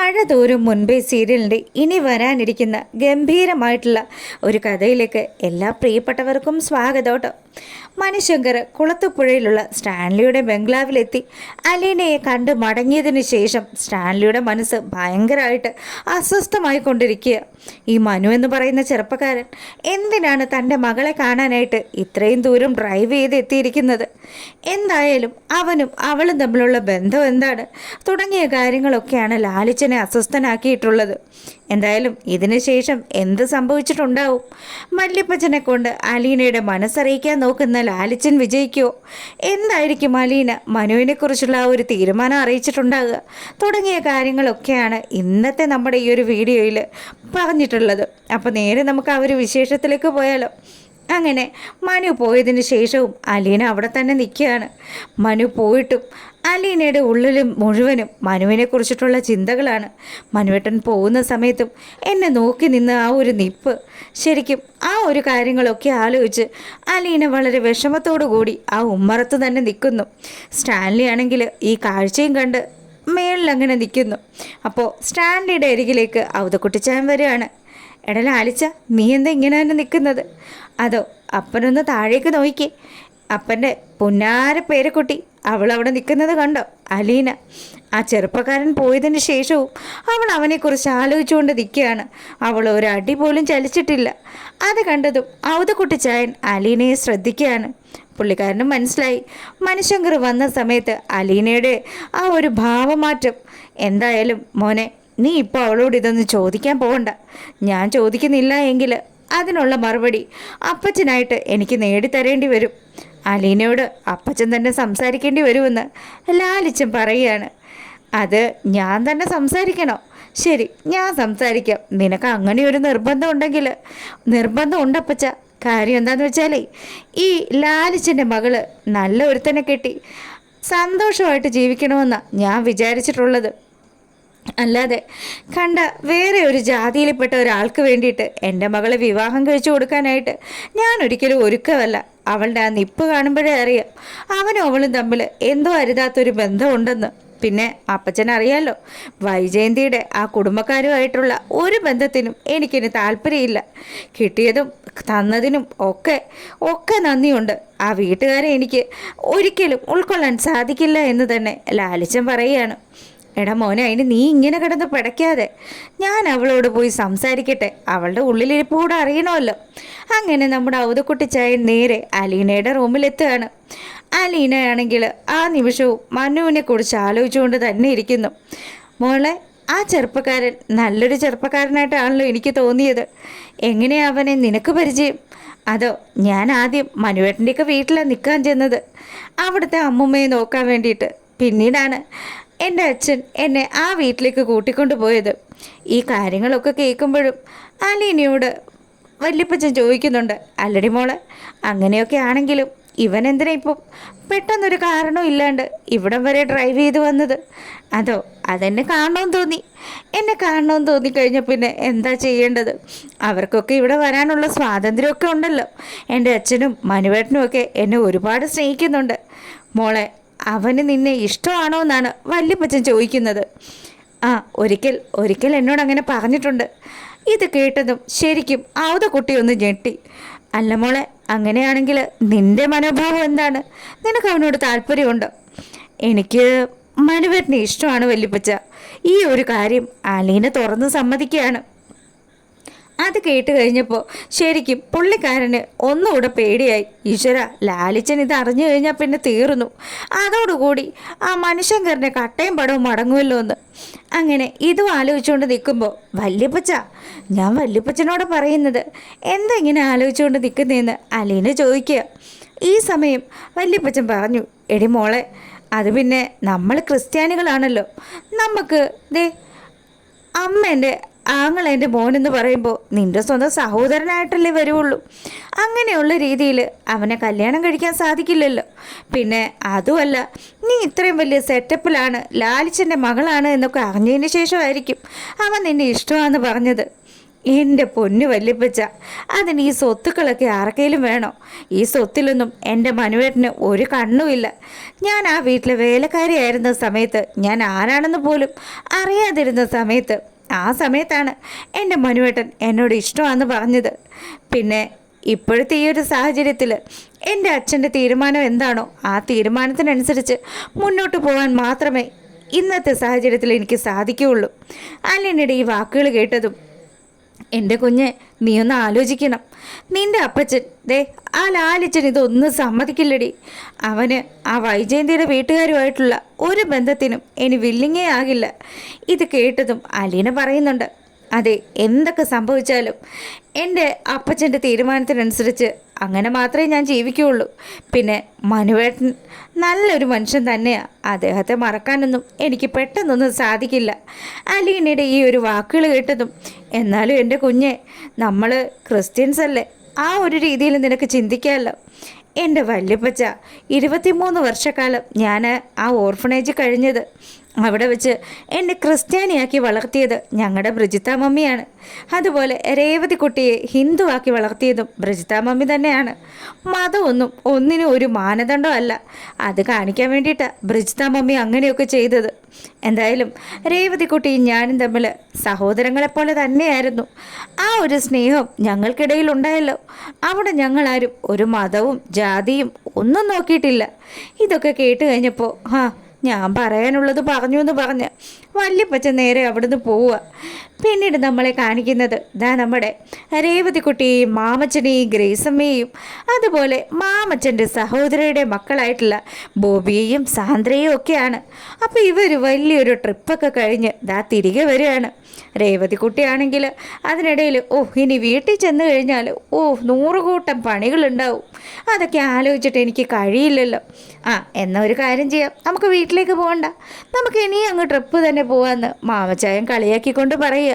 മഴ തോരും മുൻപേ സീരിയലിൻ്റെ ഇനി വരാനിരിക്കുന്ന ഗംഭീരമായിട്ടുള്ള ഒരു കഥയിലേക്ക് എല്ലാ പ്രിയപ്പെട്ടവർക്കും സ്വാഗതം കേട്ടോ. മണിശങ്കർ കുളത്തുപുഴയിലുള്ള സ്റ്റാൻലിയുടെ ബംഗ്ലാവിലെത്തി അലീനയെ കണ്ട് മടങ്ങിയതിന് ശേഷം സ്റ്റാൻലിയുടെ മനസ്സ് ഭയങ്കരമായിട്ട് അസ്വസ്ഥമായി കൊണ്ടിരിക്കുക. ഈ മനു എന്ന് പറയുന്ന ചെറുപ്പക്കാരൻ എന്തിനാണ് തൻ്റെ മകളെ കാണാനായിട്ട് ഇത്രയും ദൂരം ഡ്രൈവ് ചെയ്ത് എത്തിയിരിക്കുന്നത്? എന്തായാലും അവനും അവളും തമ്മിലുള്ള ബന്ധം എന്താണ് തുടങ്ങിയ കാര്യങ്ങളൊക്കെയാണ് ലാലിച്ചനെ അസ്വസ്ഥനാക്കിയിട്ടുള്ളത്. എന്തായാലും ഇതിന് ശേഷം എന്ത് സംഭവിച്ചിട്ടുണ്ടാവും? വല്യപ്പച്ചനെ കൊണ്ട് അലീനയുടെ മനസ്സറിയിക്കാൻ നോക്കുന്ന ലാലിച്ചൻ വിജയിക്കുമോ? എന്തായിരിക്കും അലീന മനുവിനെക്കുറിച്ചുള്ള ആ ഒരു തീരുമാനം അറിയിച്ചിട്ടുണ്ടാകുക? തുടങ്ങിയ കാര്യങ്ങളൊക്കെയാണ് ഇന്നത്തെ നമ്മുടെ ഈ ഒരു വീഡിയോയിൽ പറഞ്ഞിട്ടുള്ളത്. അപ്പോൾ നേരെ നമുക്ക് ആ ഒരു വിശേഷത്തിലേക്ക് പോയാലോ. അങ്ങനെ മനു പോയതിന് ശേഷവും അലീന അവിടെ തന്നെ നിൽക്കുകയാണ്. മനു പോയിട്ടും അലീനയുടെ ഉള്ളിലും മുഴുവനും മനുവിനെ കുറിച്ചിട്ടുള്ള ചിന്തകളാണ്. മനുവേട്ടൻ പോകുന്ന സമയത്തും എന്നെ നോക്കി നിന്ന് ആ ഒരു നിപ്പ്, ശരിക്കും ആ ഒരു കാര്യങ്ങളൊക്കെ ആലോചിച്ച് അലീന വളരെ വിഷമത്തോടു കൂടി ആ ഉമ്മറത്ത് തന്നെ നിൽക്കുന്നു. സ്റ്റാൻലി ആണെങ്കിൽ ഈ കാഴ്ചയും കണ്ട് മേളിലങ്ങനെ നിൽക്കുന്നു. അപ്പോൾ സ്റ്റാൻലിയുടെ അരികിലേക്ക് ഔതക്കുട്ടിച്ചാൻ വരികയാണ്. എടാ ലാലിച്ച, നീ എന്താ ഇങ്ങനെ തന്നെ നിൽക്കുന്നത്? അതോ അപ്പനൊന്ന് താഴേക്ക് നോക്കിക്കേ. അപ്പൻ്റെ പുന്നാര പേരക്കുട്ടി അവളവിടെ നിൽക്കുന്നത് കണ്ടോ? അലീന. ആ ചെറുപ്പക്കാരൻ പോയതിന് ശേഷവും അവൾ അവനെക്കുറിച്ച് ആലോചിച്ചുകൊണ്ട് നിൽക്കുകയാണ്. അവൾ ഒരടി പോലും ചലിച്ചിട്ടില്ല. അത് കണ്ടതും ഔതക്കുട്ടിച്ചായൻ അലീനയെ ശ്രദ്ധിക്കുകയാണ്. പുള്ളിക്കാരനും മനസ്സിലായി മണിശങ്കർ വന്ന സമയത്ത് അലീനയുടെ ആ ഒരു ഭാവമാറ്റം. എന്തായാലും മോനെ, നീ ഇപ്പോൾ അവളോട് ഇതൊന്ന് ചോദിക്കാൻ പോകണ്ട. ഞാൻ ചോദിക്കുന്നില്ല എങ്കിൽ അതിനുള്ള മറുപടി അപ്പച്ചനായിട്ട് എനിക്ക് നേടിത്തരേണ്ടി വരും. അലീനയോട് അപ്പച്ചൻ തന്നെ സംസാരിക്കേണ്ടി വരുമെന്ന് ലാലിച്ചൻ പറയുകയാണ്. അത് ഞാൻ തന്നെ സംസാരിക്കണോ? ശരി, ഞാൻ സംസാരിക്കാം. നിനക്ക് അങ്ങനെ ഒരു നിർബന്ധം ഉണ്ടെങ്കിൽ. നിർബന്ധം ഉണ്ടപ്പച്ച. കാര്യം എന്താണെന്ന് വെച്ചാലേ, ഈ ലാലിച്ചൻ്റെ മകള് നല്ല ഒരുത്തനെ കെട്ടി സന്തോഷമായിട്ട് ജീവിക്കണമെന്നാണ് ഞാൻ വിചാരിച്ചിട്ടുള്ളത്. അല്ലാതെ കണ്ട വേറെ ഒരു ജാതിയിൽപ്പെട്ട ഒരാൾക്ക് വേണ്ടിയിട്ട് എൻ്റെ മകളെ വിവാഹം കഴിച്ചു കൊടുക്കാനായിട്ട് ഞാൻ ഒരിക്കലും ഒരുക്കമല്ല. അവളുടെ ആ നിപ്പ് കാണുമ്പോഴേ അറിയാം അവനും അവളും തമ്മിൽ എന്തോ അരുതാത്തൊരു ബന്ധമുണ്ടെന്ന്. പിന്നെ അപ്പച്ചനറിയാലോ, വൈജയന്തിയുടെ ആ കുടുംബക്കാരുമായിട്ടുള്ള ഒരു ബന്ധത്തിനും എനിക്കിനി താല്പര്യമില്ല. കിട്ടിയതും തന്നതിനും ഒക്കെ നന്ദിയുണ്ട്. ആ വീട്ടുകാരെ എനിക്ക് ഒരിക്കലും ഉൾക്കൊള്ളാൻ സാധിക്കില്ല എന്ന് തന്നെ ലാലിച്ചൻ പറയുകയാണ്. എടാ മോനെ, അതിന് നീ ഇങ്ങനെ കിടന്ന് പിടയ്ക്കാതെ. ഞാൻ അവളോട് പോയി സംസാരിക്കട്ടെ. അവളുടെ ഉള്ളിലിരിപ്പ് കൂടെ അറിയണമല്ലോ. അങ്ങനെ നമ്മുടെ ഔതക്കുട്ടിച്ചായൻ നേരെ അലീനയുടെ റൂമിലെത്തുകയാണ്. അലീനയാണെങ്കിൽ ആ നിമിഷവും മനുവിനെ കുറിച്ച് ആലോചിച്ചുകൊണ്ട് തന്നെ ഇരിക്കുന്നു. മോളെ, ആ ചെറുപ്പക്കാരൻ നല്ലൊരു ചെറുപ്പക്കാരനായിട്ടാണല്ലോ എനിക്ക് തോന്നിയത്. എങ്ങനെയാ അവനെ നിനക്ക് പരിചയം? അതോ ഞാൻ ആദ്യം മനുവേട്ടൻ്റെയൊക്കെ വീട്ടിലാണ് നിൽക്കാൻ ചെന്നത്, അവിടുത്തെ അമ്മുമ്മയെ നോക്കാൻ വേണ്ടിയിട്ട്. പിന്നീടാണ് എൻ്റെ അച്ഛൻ എന്നെ ആ വീട്ടിലേക്ക് കൂട്ടിക്കൊണ്ടു പോയത്. ഈ കാര്യങ്ങളൊക്കെ കേൾക്കുമ്പോഴും അലീനയോട് വല്യപ്പച്ചൻ ചോദിക്കുന്നുണ്ട്, അല്ലടി മോളെ, അങ്ങനെയൊക്കെ ആണെങ്കിലും ഇവൻ എന്തിനാ ഇപ്പം പെട്ടെന്നൊരു കാരണവും ഇല്ലാണ്ട് ഇവിടം വരെ ഡ്രൈവ് ചെയ്ത് വന്നത്? അതോ അതെന്നെ കാണണമെന്ന് തോന്നി? എന്നെ കാണണമെന്ന് തോന്നിക്കഴിഞ്ഞാൽ പിന്നെ എന്താ ചെയ്യേണ്ടത്? അവർക്കൊക്കെ ഇവിടെ വരാനുള്ള സ്വാതന്ത്ര്യമൊക്കെ ഉണ്ടല്ലോ. എൻ്റെ അച്ഛനും മനുവേട്ടനും ഒക്കെ എന്നെ ഒരുപാട് സ്നേഹിക്കുന്നുണ്ട്. മോളെ, അവന് നിന്നെ ഇഷ്ടമാണോ എന്നാണ് വല്യപ്പച്ചൻ ചോദിക്കുന്നത്. ആ, ഒരിക്കൽ എന്നോട് അങ്ങനെ പറഞ്ഞിട്ടുണ്ട്. ഇത് കേട്ടതും ശരിക്കും കുട്ടി ഒന്ന് ഞെട്ടി. അല്ല മോളെ, അങ്ങനെയാണെങ്കിൽ നിൻ്റെ മനോഭാവം എന്താണ്? നിനക്ക് അവനോട് താല്പര്യമുണ്ടോ? എനിക്ക് മനുവേട്ടനെ ഇഷ്ടമാണ് വല്യപ്പച്ച. ഈ ഒരു കാര്യം അലീന തുറന്ന് സമ്മതിക്കുകയാണ്. അത് കേട്ട് കഴിഞ്ഞപ്പോൾ ശരിക്കും പുള്ളിക്കാരന് ഒന്നുകൂടെ പേടിയായി. ഈശ്വര, ലാലിച്ചൻ ഇത് അറിഞ്ഞു കഴിഞ്ഞാൽ പിന്നെ തീർന്നു. അതോടുകൂടി ആ മണിശങ്കറിൻ്റെ കട്ടയും പടവും മടങ്ങുമല്ലോ എന്ന്. അങ്ങനെ ഇതും ആലോചിച്ചുകൊണ്ട് നിൽക്കുമ്പോൾ ഞാൻ വല്യപ്പച്ചനോട് പറയുന്നത് എന്താ ഇങ്ങനെ ആലോചിച്ചുകൊണ്ട് നിൽക്കുന്നതെന്ന് അലീന ചോദിക്കുക. ഈ സമയം വല്യപ്പച്ചൻ പറഞ്ഞു, എടി മോളെ, അത് പിന്നെ നമ്മൾ ക്രിസ്ത്യാനികളാണല്ലോ. നമുക്ക് അമ്മേൻ്റെ ആങ്ങളെൻ്റെ മോനെന്ന് പറയുമ്പോൾ നിൻ്റെ സ്വന്തം സഹോദരനായിട്ടല്ലേ വരുള്ളൂ. അങ്ങനെയുള്ള രീതിയിൽ അവനെ കല്യാണം കഴിക്കാൻ സാധിക്കില്ലല്ലോ. പിന്നെ അതുമല്ല, നീ ഇത്രയും വലിയ സെറ്റപ്പിലാണ്, ലാലിച്ചൻ്റെ മകളാണ് എന്നൊക്കെ അറിഞ്ഞതിന് ശേഷമായിരിക്കും അവൻ നിന്നെ ഇഷ്ടമാണെന്ന് പറഞ്ഞത്. എൻ്റെ പൊന്നു വല്യപ്പച്ച, അതിന് ഈ സ്വത്തുക്കളൊക്കെ ആർക്കേലും വേണോ? ഈ സ്വത്തിലൊന്നും എൻ്റെ മനുവേട്ടന് ഒരു കണ്ണുമില്ല. ഞാൻ ആ വീട്ടിലെ വേലക്കാരിയായിരുന്ന സമയത്ത്, ഞാൻ ആരാണെന്ന് പോലും അറിയാതിരുന്ന സമയത്ത്, ആ സമയത്താണ് എൻ്റെ മനുവേട്ടൻ എന്നോട് ഇഷ്ടമാണെന്ന് പറഞ്ഞത്. പിന്നെ ഇപ്പോഴത്തെ ഈ ഒരു സാഹചര്യത്തിൽ എൻ്റെ അച്ഛൻ്റെ തീരുമാനം എന്താണോ ആ തീരുമാനത്തിനനുസരിച്ച് മുന്നോട്ട് പോകാൻ മാത്രമേ ഇന്നത്തെ സാഹചര്യത്തിൽ എനിക്ക് സാധിക്കുകയുള്ളൂ. അലീനയുടെ ഈ വാക്കുകൾ കേട്ടതും, എൻ്റെ കുഞ്ഞെ, നീ ഒന്ന് ആലോചിക്കണം. നിൻ്റെ അപ്പച്ചൻ ആ ലാലിച്ചൻ ഇതൊന്നും സമ്മതിക്കില്ലടി. അവന് ആ വൈജയന്തിയുടെ വീട്ടുകാരുമായിട്ടുള്ള ഒരു ബന്ധത്തിനും ഇനി വില്ലിങ്ങേ ആകില്ല. ഇത് കേട്ടതും അലീന പറയുന്നുണ്ട്, അതെ, എന്തൊക്കെ സംഭവിച്ചാലും എൻ്റെ അപ്പച്ചൻ്റെ തീരുമാനത്തിനനുസരിച്ച് അങ്ങനെ മാത്രമേ ഞാൻ ജീവിക്കുകയുള്ളൂ. പിന്നെ മനുവേട്ടൻ നല്ലൊരു മനുഷ്യൻ തന്നെയാണ്. അദ്ദേഹത്തെ മറക്കാനൊന്നും എനിക്ക് പെട്ടെന്നൊന്നും സാധിക്കില്ല. അലീനയുടെ ഈ ഒരു വാക്കുകൾ കേട്ടതും, എന്നാലും എൻ്റെ കുഞ്ഞെ, നമ്മൾ ക്രിസ്ത്യൻസ് അല്ലേ, ആ ഒരു രീതിയിൽ നിനക്ക് ചിന്തിക്കാമല്ലോ. എൻ്റെ വല്യപ്പച്ച 23 വർഷക്കാലം ഞാൻ ആ ഓർഫണേജ് കഴിഞ്ഞത്, അവിടെ വെച്ച് എന്നെ ക്രിസ്ത്യാനിയാക്കി വളർത്തിയത് ഞങ്ങളുടെ ബ്രിജിത്ത മമ്മിയാണ്. അതുപോലെ രേവതി കുട്ടിയെ ഹിന്ദുവാക്കി വളർത്തിയതും ബ്രിജിത്ത മമ്മി തന്നെയാണ്. മതമൊന്നും ഒന്നിനും ഒരു മാനദണ്ഡമല്ല. അത് കാണിക്കാൻ വേണ്ടിയിട്ടാണ് ബ്രിജിത്ത മമ്മി അങ്ങനെയൊക്കെ ചെയ്തത്. എന്തായാലും രേവതി കുട്ടിയും ഞാനും തമ്മിൽ സഹോദരങ്ങളെപ്പോലെ തന്നെയായിരുന്നു. ആ ഒരു സ്നേഹം ഞങ്ങൾക്കിടയിൽ ഉണ്ടായല്ലോ. അവിടെ ഞങ്ങളാരും ഒരു മതവും ജാതിയും ഒന്നും നോക്കിയിട്ടില്ല. ഇതൊക്കെ കേട്ട് കഴിഞ്ഞപ്പോൾ ഞാൻ പറയാനുള്ളത് പറഞ്ഞു എന്ന് പറഞ്ഞ് വല്യപ്പച്ച നേരെ അവിടുന്ന് പോവുക. പിന്നീട് നമ്മളെ കാണിക്കുന്നത് നമ്മുടെ രേവതിക്കുട്ടിയെയും മാമച്ചനെയും ഗ്രേസമ്മയെയും അതുപോലെ മാമച്ചൻ്റെ സഹോദരിയുടെ മക്കളായിട്ടുള്ള ബോബിയെയും സാന്ദ്രയും ഒക്കെയാണ്. അപ്പോൾ ഇവർ വലിയൊരു ട്രിപ്പൊക്കെ കഴിഞ്ഞ് തിരികെ വരികയാണ്. രേവതിക്കുട്ടിയാണെങ്കിൽ അതിനിടയിൽ ഇനി വീട്ടിൽ ചെന്ന് കഴിഞ്ഞാൽ 100 കൂട്ടം പണികളുണ്ടാവും. അതൊക്കെ ആലോചിച്ചിട്ട് എനിക്ക് കഴിയില്ലല്ലോ. എന്നാൽ ഒരു കാര്യം ചെയ്യാം, നമുക്ക് വീട്ടിലേക്ക് പോകണ്ട, നമുക്ക് ഇനി അങ്ങ് ട്രിപ്പ് തന്നെ പോകാമെന്ന് മാമച്ചായൻ കളിയാക്കിക്കൊണ്ട് പറയുക.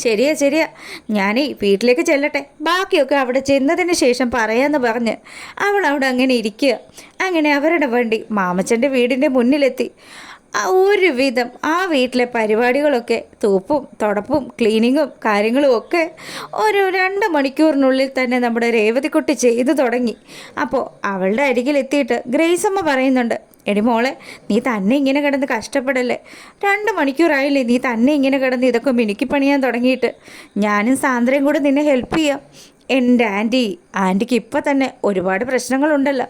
ശരിയാ, ഞാനേ വീട്ടിലേക്ക് ചെല്ലട്ടെ, ബാക്കിയൊക്കെ അവിടെ ചെന്നതിന് ശേഷം പറയാമെന്ന് പറഞ്ഞ് അവൾ അവിടെ അങ്ങനെ ഇരിക്കുക. അങ്ങനെ അവരുടെ വണ്ടി മാമച്ചൻ്റെ വീടിൻ്റെ മുന്നിലെത്തി. ഒരുവിധം ആ വീട്ടിലെ പരിപാടികളൊക്കെ തൂപ്പും തുടപ്പും ക്ലീനിങ്ങും കാര്യങ്ങളും ഒക്കെ ഒരു 2 മണിക്കൂറിനുള്ളിൽ തന്നെ നമ്മുടെ രേവതിക്കുട്ടി ചെയ്തു തുടങ്ങി. അപ്പോൾ അവളുടെ അരികിലെത്തിയിട്ട് ഗ്രേസമ്മ പറയുന്നുണ്ട്, എടി മോളെ, നീ തന്നെ ഇങ്ങനെ കിടന്ന് കഷ്ടപ്പെടല്ലേ? 2 മണിക്കൂറായില്ലേ നീ തന്നെ ഇങ്ങനെ കിടന്ന് ഇതൊക്കെ മിനുക്കി പണിയാൻ തുടങ്ങിയിട്ട്? ഞാനും സാന്ദ്രയും കൂടെ നിന്നെ ഹെൽപ്പ് ചെയ്യാം. എൻ്റെ ആൻറ്റിക്ക് ഇപ്പം തന്നെ ഒരുപാട് പ്രശ്നങ്ങളുണ്ടല്ലോ.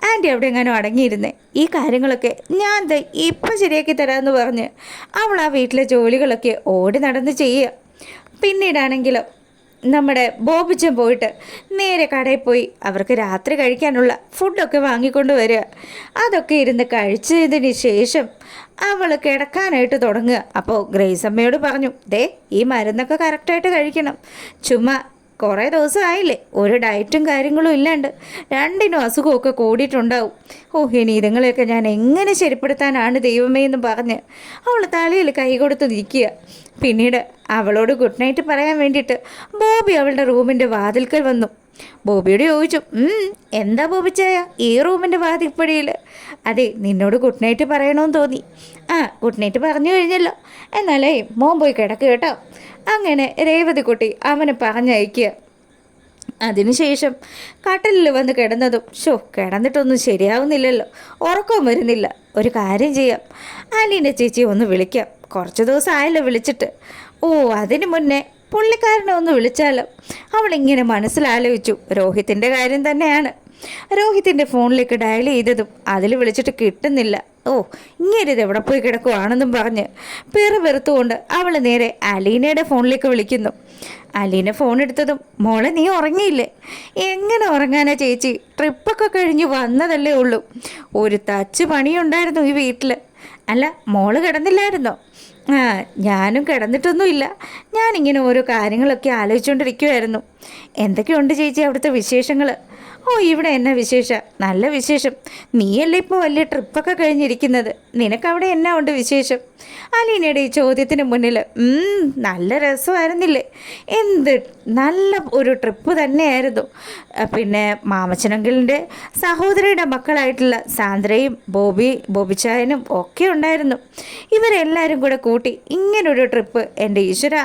ആൻറ്റി അവിടെ എങ്ങാനും അടങ്ങിയിരുന്നേ, ഈ കാര്യങ്ങളൊക്കെ ഞാൻ ഇപ്പം ശരിയാക്കി തരാമെന്ന് പറഞ്ഞ് അവൾ ആ വീട്ടിലെ ജോലികളൊക്കെ ഓടി നടന്ന് ചെയ്യുക. പിന്നീടാണെങ്കിലോ നമ്മുടെ ബോബിച്ചൻ പോയിട്ട് നേരെ കടയിൽ പോയി അവർക്ക് രാത്രി കഴിക്കാനുള്ള ഫുഡൊക്കെ വാങ്ങിക്കൊണ്ട് വരിക. അതൊക്കെ ഇരുന്ന് കഴിച്ചതിന് ശേഷം അവൾ കിടക്കാനായിട്ട് തുടങ്ങുക. അപ്പോൾ ഗ്രേസമ്മയോട് പറഞ്ഞു, ഈ മരുന്നൊക്കെ കറക്റ്റായിട്ട് കഴിക്കണം. ചുമ്മാ കുറേ ദിവസമായില്ലേ, ഒരു ഡയറ്റും കാര്യങ്ങളും ഇല്ലാണ്ട് 2നും അസുഖമൊക്കെ കൂടിയിട്ടുണ്ടാവും. ഇനി ഇതുങ്ങളെയൊക്കെ ഞാൻ എങ്ങനെ ശരിപ്പെടുത്താനാണ് ദൈവമേ എന്ന് പറഞ്ഞ് അവൾ തലയിൽ കൈ കൊടുത്ത് നിൽക്കുക. പിന്നീട് അവളോട് ഗുഡ് നൈറ്റ് പറയാൻ വേണ്ടിയിട്ട് ബോബി അവളുടെ റൂമിൻ്റെ വാതിൽക്കൽ വന്നു. ബോബിയോട് ചോദിച്ചു, എന്താ ബോബിച്ചായ ഈ റൂമിൻ്റെ വാതിൽപ്പടിയിൽ? അതെ, നിന്നോട് ഗുഡ് നൈറ്റ് പറയണമെന്ന് തോന്നി. ഗുഡ് നൈറ്റ് പറഞ്ഞു കഴിഞ്ഞല്ലോ, എന്നാലേ മോൻ പോയി കിടക്കുക കേട്ടോ. അങ്ങനെ രേവതിക്കുട്ടി അവനെ പറഞ്ഞയക്കുക. അതിനുശേഷം കട്ടിലിൽ വന്ന് കിടന്നതും കിടന്നിട്ടൊന്നും ശരിയാവുന്നില്ലല്ലോ, ഉറക്കവും വരുന്നില്ല. ഒരു കാര്യം ചെയ്യാം, അലീൻ്റെ ചേച്ചി ഒന്ന് വിളിക്കാം. കുറച്ച് ദിവസം ആയല്ലോ വിളിച്ചിട്ട്. അതിന് മുന്നേ പുള്ളിക്കാരനെ ഒന്ന് വിളിച്ചാലോ? അവളിങ്ങനെ മനസ്സിലാലോചിച്ചു. രോഹിത്തിൻ്റെ കാര്യം തന്നെയാണ്. രോഹിത്തിൻ്റെ ഫോണിലേക്ക് ഡയൽ ചെയ്തതും അതിൽ വിളിച്ചിട്ട് കിട്ടുന്നില്ല. ഇങ്ങനെ ഇത് എവിടെ പോയി കിടക്കുവാണെന്നും പറഞ്ഞ് വെറുത്തുകൊണ്ട് അവൾ നേരെ അലീനയുടെ ഫോണിലേക്ക് വിളിക്കുന്നു. അലീന ഫോൺ എടുത്തതും, മോളെ നീ ഉറങ്ങിയില്ലേ? എങ്ങനെ ഉറങ്ങാനാ ചേച്ചി, ട്രിപ്പൊക്കെ കഴിഞ്ഞ് വന്നതല്ലേ ഉള്ളൂ. ഒരു തച്ച് പണിയുണ്ടായിരുന്നു ഈ വീട്ടിൽ. അല്ല, മോള് കിടന്നില്ലായിരുന്നോ? ഞാനും കിടന്നിട്ടൊന്നുമില്ല. ഞാനിങ്ങനെ ഓരോ കാര്യങ്ങളൊക്കെ ആലോചിച്ചുകൊണ്ടിരിക്കുമായിരുന്നു. എന്തൊക്കെയുണ്ട് ചേച്ചി അവിടുത്തെ വിശേഷങ്ങൾ? ഇവിടെ എന്നാ വിശേഷം? നല്ല വിശേഷം. നീയല്ലേ ഇപ്പോൾ വലിയ ട്രിപ്പൊക്കെ കഴിഞ്ഞിരിക്കുന്നത്, നിനക്കവിടെ എന്നാ ഉണ്ട് വിശേഷം? അലീനയുടെ ഈ ചോദ്യത്തിന് മുന്നിൽ നല്ല രസമായിരുന്നില്ലേ, എന്ത് നല്ല ഒരു ട്രിപ്പ് തന്നെയായിരുന്നു. പിന്നെ മാമച്ചനങ്കിളിൻ്റെ സഹോദരിയുടെ മക്കളായിട്ടുള്ള സാന്ദ്രയും ബോബിച്ചായനും ഒക്കെ ഉണ്ടായിരുന്നു. ഇവരെല്ലാവരും കൂടെ കൂട്ടി ഇങ്ങനൊരു ട്രിപ്പ്, എൻ്റെ ഈശ്വര,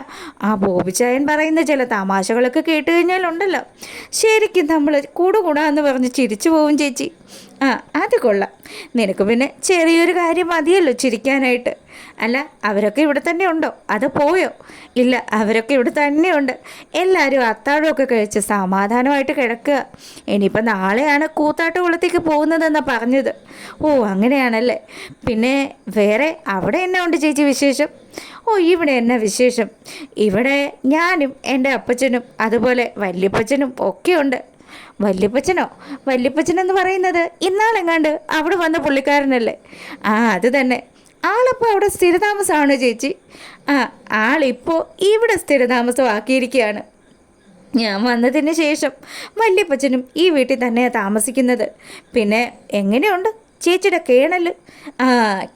ആ ബോബിച്ചായൻ പറയുന്ന ചില തമാശകളൊക്കെ കേട്ട് കഴിഞ്ഞാലുണ്ടല്ലോ, ശരിക്കും നമ്മൾ കൂടാന്ന് പറഞ്ഞ് ചിരിച്ചു പോവും ചേച്ചി. ആ, അത് കൊള്ളാം. നിനക്ക് പിന്നെ ചെറിയൊരു കാര്യം മതിയല്ലോ ചിരിക്കാനായിട്ട്. അല്ല, അവരൊക്കെ ഇവിടെ തന്നെ ഉണ്ടോ അതോ പോയോ? ഇല്ല, അവരൊക്കെ ഇവിടെ തന്നെയുണ്ട്. എല്ലാവരും അത്താഴമൊക്കെ കഴിച്ച് സമാധാനമായിട്ട് കിടക്കുക. ഇനിയിപ്പോൾ നാളെയാണ് കൂത്താട്ട് കുളത്തേക്ക് പോകുന്നതെന്നാണ് പറഞ്ഞത്. ഓ, അങ്ങനെയാണല്ലേ. പിന്നെ വേറെ അവിടെ എന്നാ ഉണ്ട് ചേച്ചി വിശേഷം? ഓ, ഇവിടെ എന്നാ വിശേഷം, ഇവിടെ ഞാനും എൻ്റെ അപ്പച്ചനും അതുപോലെ വല്യപ്പച്ചനും ഒക്കെ ഉണ്ട്. വല്യപ്പച്ചനെന്ന് പറയുന്നത് ഇന്നാളെങ്ങാണ്ട് അവിടെ വന്ന പുള്ളിക്കാരനല്ലേ? ആ, അത് തന്നെ. ആളപ്പോൾ അവിടെ സ്ഥിരതാമസമാണ് ചേച്ചി. ആ, ആളിപ്പോൾ ഇവിടെ സ്ഥിരതാമസമാക്കിയിരിക്കുകയാണ്. ഞാൻ വന്നതിന് ശേഷം വല്യപ്പച്ചനും ഈ വീട്ടിൽ തന്നെയാണ് താമസിക്കുന്നത്. പിന്നെ എങ്ങനെയുണ്ട് ചേച്ചിയുടെ കേണൽ? ആ,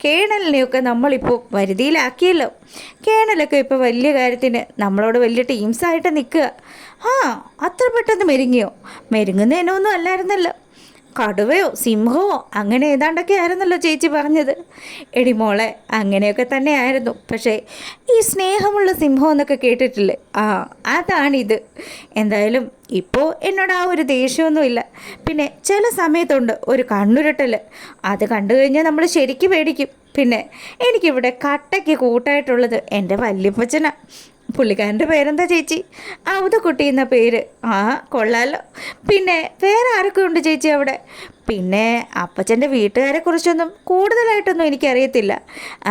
കേണലിനെയൊക്കെ നമ്മളിപ്പോൾ വരുതിയിലാക്കിയല്ലോ. കേണലൊക്കെ ഇപ്പോൾ വലിയ കാര്യത്തിന് നമ്മളോട് വലിയ ടീംസായിട്ട് നിൽക്കുക. ആ, അത്ര പെട്ടെന്ന് മെരുങ്ങിയോ? മെരുങ്ങുന്നതിനൊന്നും അല്ലായിരുന്നല്ലോ. കടുവയോ സിംഹമോ അങ്ങനെ ഏതാണ്ടൊക്കെ ആയിരുന്നല്ലോ ചേച്ചി പറഞ്ഞത്. എടി മോളെ, അങ്ങനെയൊക്കെ തന്നെ ആയിരുന്നു. പക്ഷേ ഈ സ്നേഹമുള്ള സിംഹം എന്നൊക്കെ കേട്ടിട്ടില്ലേ? ആ, അതാണിത്. എന്തായാലും ഇപ്പോൾ എന്നോട് ആ ഒരു ദേഷ്യമൊന്നുമില്ല. പിന്നെ ചില സമയത്തുണ്ട് ഒരു കണ്ണുരുട്ടൽ, അത് കണ്ടു കഴിഞ്ഞാൽ നമ്മൾ ശരിക്കും പേടിക്കും. പിന്നെ എനിക്കിവിടെ കട്ടയ്ക്ക് കൂട്ടായിട്ടുള്ളത് എൻ്റെ വല്യപ്പച്ചനാണ്. പുള്ളിക്കാരൻ്റെ പേരെന്താ ചേച്ചി? ഔതക്കുട്ടി എന്ന പേര്. ആ, കൊള്ളാലോ. പിന്നെ വേറെ ആരൊക്കെ ഉണ്ട് ചേച്ചി അവിടെ? പിന്നെ അപ്പച്ചൻ്റെ വീട്ടുകാരെ കുറിച്ചൊന്നും കൂടുതലായിട്ടൊന്നും എനിക്കറിയത്തില്ല.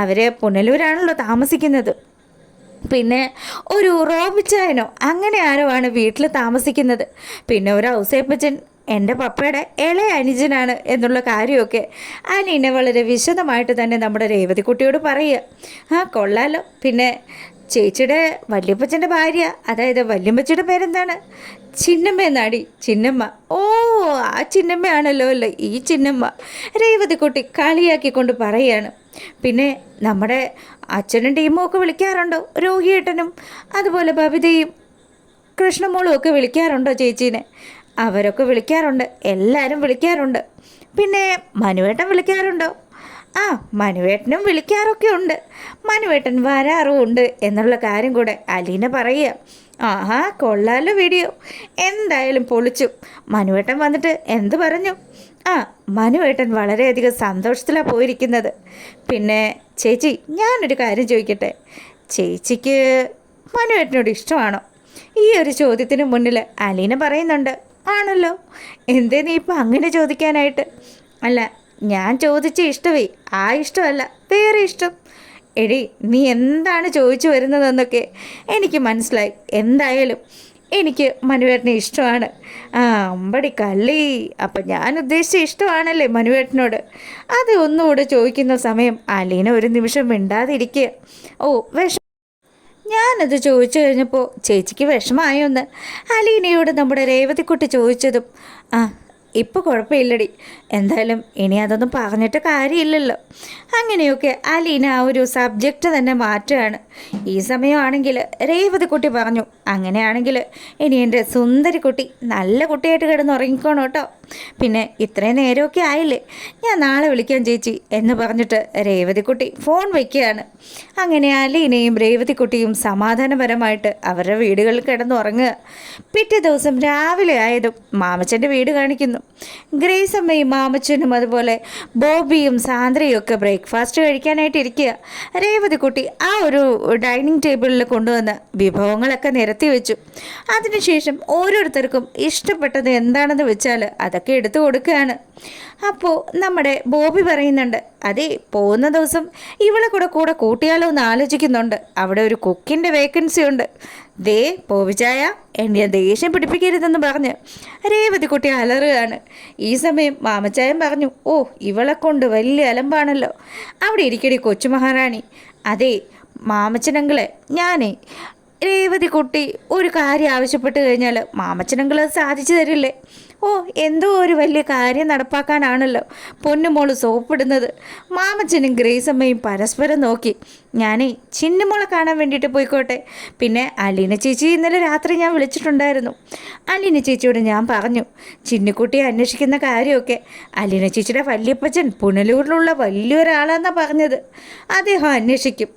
അവർ പുനലൂരാണല്ലോ താമസിക്കുന്നത്. പിന്നെ ഒരു റോബിച്ചായനോ അങ്ങനെ ആരോ ആണ് വീട്ടിൽ താമസിക്കുന്നത്. പിന്നെ ഒരു ഔസേപ്പച്ചൻ എൻ്റെ പപ്പയുടെ ഇളയ അനുജനാണ് എന്നുള്ള കാര്യമൊക്കെ അലീന വളരെ വിശദമായിട്ട് തന്നെ നമ്മുടെ രേവതിക്കുട്ടിയോട് പറയുക. ആ, കൊള്ളാലോ. പിന്നെ ചേച്ചിയുടെ വല്യപ്പച്ചൻ്റെ ഭാര്യ, അതായത് വല്യമ്മച്ചിയുടെ പേരെന്താണ്? ചിന്നമ്മ എന്നാടി. ചിന്നമ്മ. ഓ, ആ ചിന്നമ്മയാണല്ലോ അല്ലേ ഈ ചിന്നമ്മ. രേവതിക്കുട്ടി കളിയാക്കിക്കൊണ്ട് പറയുകയാണ്. പിന്നെ നമ്മുടെ അച്ഛനും ടീമും ഒക്കെ വിളിക്കാറുണ്ടോ? രോഹിയേട്ടനും അതുപോലെ ബബിതയും കൃഷ്ണമോളും ഒക്കെ വിളിക്കാറുണ്ടോ ചേച്ചീനെ? അവരൊക്കെ വിളിക്കാറുണ്ട്, എല്ലാവരും വിളിക്കാറുണ്ട്. പിന്നെ മനുവേട്ടൻ വിളിക്കാറുണ്ടോ? ആ, മനുവേട്ടനും വിളിക്കാറൊക്കെ ഉണ്ട്. മനുവേട്ടൻ വരാറുമുണ്ട് എന്നുള്ള കാര്യം കൂടെ അലീന പറയുക. ആഹാ, കൊള്ളാലോ വീഡിയോ. എന്തായാലും പൊളിച്ചു. മനുവേട്ടൻ വന്നിട്ട് എന്ത് പറഞ്ഞു? ആ, മനുവേട്ടൻ വളരെയധികം സന്തോഷത്തിലാണ് പോയിരിക്കുന്നത്. പിന്നെ ചേച്ചി, ഞാനൊരു കാര്യം ചോദിക്കട്ടെ, ചേച്ചിക്ക് മനുവേട്ടനോട് ഇഷ്ടമാണോ? ഈ ഒരു ചോദ്യത്തിന് മുന്നിൽ അലീന പറയുന്നുണ്ട്, ആണല്ലോ. എന്തേ നീ ഇപ്പം അങ്ങനെ ചോദിക്കാനായിട്ട്? അല്ല, ഞാൻ ചോദിച്ച ഇഷ്ടമേ ആ ഇഷ്ടമല്ല, വേറെ ഇഷ്ടം. എടി, നീ എന്താണ് ചോദിച്ചു വരുന്നതെന്നൊക്കെ എനിക്ക് മനസ്സിലായി. എന്തായാലും എനിക്ക് മനുവേട്ടനെ ഇഷ്ടമാണ്. ആ, അമ്പടി കള്ളി. അപ്പം ഞാൻ ഉദ്ദേശിച്ച ഇഷ്ടമാണല്ലേ മനുവേട്ടനോട്? അത് ഒന്നുകൂടെ ചോദിക്കുന്ന സമയം അലീന ഒരു നിമിഷം മിണ്ടാതിരിക്കുക. ഓ, ഞാനത് ചോദിച്ചു കഴിഞ്ഞപ്പോൾ ചേച്ചിക്ക് വിഷമമായൊന്ന് അലീനയോട് നമ്മുടെ രേവതിക്കുട്ടി ചോദിച്ചതും, ആ, ഇപ്പോൾ കുഴപ്പമില്ലടി. എന്തായാലും ഇനി അതൊന്നും പറഞ്ഞിട്ട് കാര്യമില്ലല്ലോ. അങ്ങനെയൊക്കെ അലീന ആ ഒരു സബ്ജക്റ്റ് തന്നെ മാറ്റുകയാണ്. ഈ സമയമാണെങ്കിൽ രേവതിക്കുട്ടി പറഞ്ഞു, അങ്ങനെയാണെങ്കിൽ ഇനി എൻ്റെ സുന്ദരി കുട്ടി നല്ല കുട്ടിയായിട്ട് കിടന്ന് ഉറങ്ങിക്കോണം കേട്ടോ. പിന്നെ ഇത്രയും നേരമൊക്കെ ആയില്ലേ, ഞാൻ നാളെ വിളിക്കാം ചേച്ചി എന്ന് പറഞ്ഞിട്ട് രേവതിക്കുട്ടി ഫോൺ വയ്ക്കുകയാണ്. അങ്ങനെ അലീനയും രേവതിക്കുട്ടിയും സമാധാനപരമായിട്ട് അവരുടെ വീടുകളിൽ കിടന്നുറങ്ങുക. പിറ്റേ ദിവസം രാവിലെ ആയതും മാമച്ചൻ്റെ വീട് കാണിക്കുന്നു. ഗ്രേസ് അമ്മയും മാമച്ചനും അതുപോലെ ബോബിയും സാന്ദ്രയും ഒക്കെ ബ്രേക്ക്ഫാസ്റ്റ് കഴിക്കാനായിട്ട് ഇരിക്കുക. രേവതിക്കുട്ടി ആ ഒരു ഡൈനിങ് ടേബിളിൽ കൊണ്ടുവന്ന് വിഭവങ്ങളൊക്കെ നിരത്തി വെച്ചു. അതിനുശേഷം ഓരോരുത്തർക്കും ഇഷ്ടപ്പെട്ടത് എന്താണെന്ന് വെച്ചാൽ അതൊക്കെ എടുത്തു കൊടുക്കുകയാണ്. അപ്പോൾ നമ്മുടെ ബോബി പറയുന്നുണ്ട്, അതെ, പോകുന്ന ദിവസം ഇവളെ കൂടെ കൂട്ടിയാലോ എന്ന് ആലോചിക്കുന്നുണ്ട്. അവിടെ ഒരു കുക്കിൻ്റെ വേക്കൻസി ഉണ്ട്. ദേ ബോബിച്ചായ, എന്നെ ദേഷ്യം പിടിപ്പിക്കരുതെന്ന് പറഞ്ഞ് രേവതിക്കുട്ടി അലറുകയാണ്. ഈ സമയം മാമച്ചായൻ പറഞ്ഞു, ഓ, ഇവളെ കൊണ്ട് വലിയ അലമ്പാണല്ലോ. അവിടെ ഇരിക്കടി കൊച്ചു മഹാറാണി. അതെ മാമച്ചനങ്ങളെ, ഞാനേ രേവതി കുട്ടി ഒരു കാര്യം ആവശ്യപ്പെട്ട് കഴിഞ്ഞാൽ മാമച്ചനെങ്കിൽ അത് സാധിച്ചു തരില്ലേ? ഓ, എന്തോ ഒരു വലിയ കാര്യം നടപ്പാക്കാനാണല്ലോ പൊന്നുമോള് സോപ്പിടുന്നത്. മാമച്ചനും ഗ്രേസമ്മയും പരസ്പരം നോക്കി. ഞാനേ ചിന്നുമോളെ കാണാൻ വേണ്ടിയിട്ട് പോയിക്കോട്ടെ. പിന്നെ അലീന ചേച്ചി ഇന്നലെ രാത്രി ഞാൻ വിളിച്ചിട്ടുണ്ടായിരുന്നു. അലീന ചേച്ചിയോട് ഞാൻ പറഞ്ഞു ചിന്നുക്കുട്ടിയെ അന്വേഷിക്കുന്ന കാര്യമൊക്കെ. അലീന ചേച്ചിയുടെ വല്യപ്പച്ചൻ പുനലൂരിലുള്ള വലിയൊരാളാന്നാണ് പറഞ്ഞത്. അദ്ദേഹം അന്വേഷിക്കും.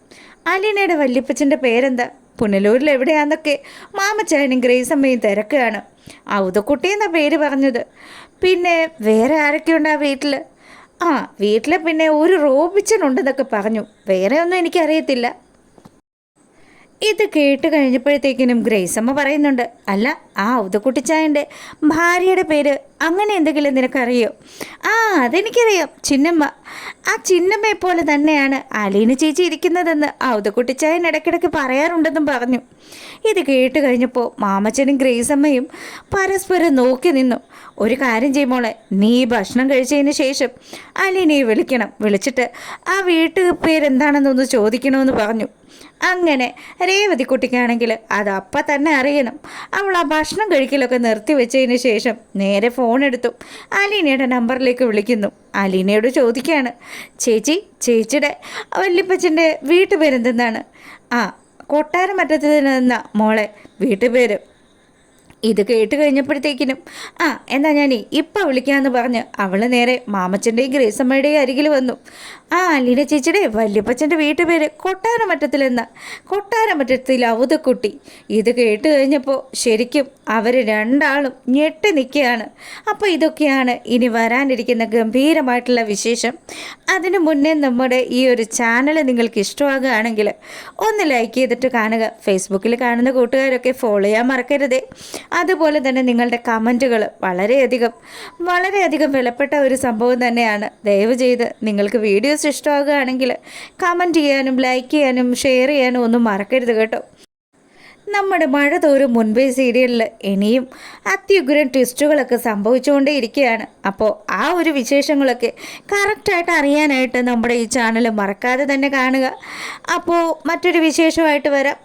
അലീനയുടെ വല്യപ്പച്ചൻ്റെ പേരെന്താ, പുനലൂരിൽ എവിടെയാന്നൊക്കെ മാമച്ചായനും ഗ്രേസമ്മയും തിരക്കുകയാണ്. ഔതക്കുട്ടി എന്നാ പേര് പറഞ്ഞത്. പിന്നെ വേറെ ആരൊക്കെയുണ്ട് ആ വീട്ടിൽ? വീട്ടിൽ പിന്നെ ഒരു റോബിച്ചനുണ്ടെന്നൊക്കെ പറഞ്ഞു. വേറെ ഒന്നും എനിക്കറിയത്തില്ല. ഇത് കേട്ട് കഴിഞ്ഞപ്പോഴത്തേക്കിനും ഗ്രേസമ്മ പറയുന്നുണ്ട്, അല്ല ആ ഔതക്കുട്ടിച്ചായൻ്റെ ഭാര്യയുടെ പേര് അങ്ങനെ എന്തെങ്കിലും നിനക്കറിയോ? അതെനിക്കറിയാം, ചിന്നമ്മ. ആ ചിന്നമ്മയെ പോലെ തന്നെയാണ് അലീന ചേച്ചി ഇരിക്കുന്നതെന്ന് ഔതക്കുട്ടിച്ചായൻ ഇടയ്ക്കിടയ്ക്ക് പറയാറുണ്ടെന്നും പറഞ്ഞു. ഇത് കേട്ട് കഴിഞ്ഞപ്പോൾ മാമച്ചനും ഗ്രേസമ്മയും പരസ്പരം നോക്കി നിന്നു. ഒരു കാര്യം ചെയ്യുമോളെ, നീ ഭക്ഷണം കഴിച്ചതിന് ശേഷം അലീനയെ വിളിക്കണം. വിളിച്ചിട്ട് ആ വീട്ടു പേരെന്താണെന്നൊന്ന് ചോദിക്കണമെന്ന് പറഞ്ഞു. അങ്ങനെ രേവതി കുട്ടിക്കാണെങ്കിൽ അത് അപ്പം തന്നെ അറിയണം. അവൾ ആ ഭക്ഷണം കഴിക്കലൊക്കെ നിർത്തി വെച്ചതിന് ശേഷം നേരെ ഫോൺ എടുത്തു അലീനയുടെ നമ്പറിലേക്ക് വിളിക്കുന്നു. അലീനയോട് ചോദിക്കുകയാണ്, ചേച്ചിയുടെ വല്യപ്പച്ചൻ്റെ വീട്ടുപേരെന്തെന്നാണ്? കൊട്ടാരമറ്റത്ത് നിന്ന മോളെ വീട്ടുപേര്. ഇത് കേട്ട് കഴിഞ്ഞപ്പോഴത്തേക്കിനും എന്നാ ഞാൻ ഇപ്പം വിളിക്കാമെന്ന് പറഞ്ഞ് അവൾ നേരെ മാമച്ചൻ്റെയും ഗ്രേസമ്മയുടെയും അരികിൽ വന്നു. അലീന ചേച്ചിയുടെ വല്യപ്പച്ചൻ്റെ വീട്ടുപേര് കൊട്ടാരമറ്റത്തിലെന്ന. കൊട്ടാരമറ്റത്തിൽ ഔതക്കുട്ടി. ഇത് കേട്ട് കഴിഞ്ഞപ്പോൾ ശരിക്കും അവർ രണ്ടാളും ഞെട്ടി നിൽക്കുകയാണ്. അപ്പോൾ ഇതൊക്കെയാണ് ഇനി വരാനിരിക്കുന്ന ഗംഭീരമായിട്ടുള്ള വിശേഷം. അതിനു മുന്നേ നമ്മുടെ ഈ ഒരു ചാനൽ നിങ്ങൾക്ക് ഇഷ്ടമാകുകയാണെങ്കിൽ ഒന്ന് ലൈക്ക് ചെയ്തിട്ട് കാണുക. ഫേസ്ബുക്കിൽ കാണുന്ന കൂട്ടുകാരൊക്കെ ഫോളോ ചെയ്യാൻ മറക്കരുതേ. അതുപോലെ തന്നെ നിങ്ങളുടെ കമൻറ്റുകൾ വളരെയധികം വിലപ്പെട്ട ഒരു സംഭവം തന്നെയാണ്. ദയവ് ചെയ്ത് നിങ്ങൾക്ക് വീഡിയോസ് ഇഷ്ടമാകുകയാണെങ്കിൽ കമൻറ്റ് ചെയ്യാനും ലൈക്ക് ചെയ്യാനും ഷെയർ ചെയ്യാനും ഒന്നും മറക്കരുത് കേട്ടോ. നമ്മുടെ മഴ തോറും മുൻപേ സീരിയലിൽ ഇനിയും അത്യുഗ്രൻ ട്വിസ്റ്റുകളൊക്കെ സംഭവിച്ചുകൊണ്ടേ ഇരിക്കുകയാണ്. അപ്പോൾ ആ ഒരു വിശേഷങ്ങളൊക്കെ കറക്റ്റായിട്ട് അറിയാനായിട്ട് നമ്മുടെ ഈ ചാനൽ മറക്കാതെ തന്നെ കാണുക. അപ്പോൾ മറ്റൊരു വിശേഷമായിട്ട് വരാം.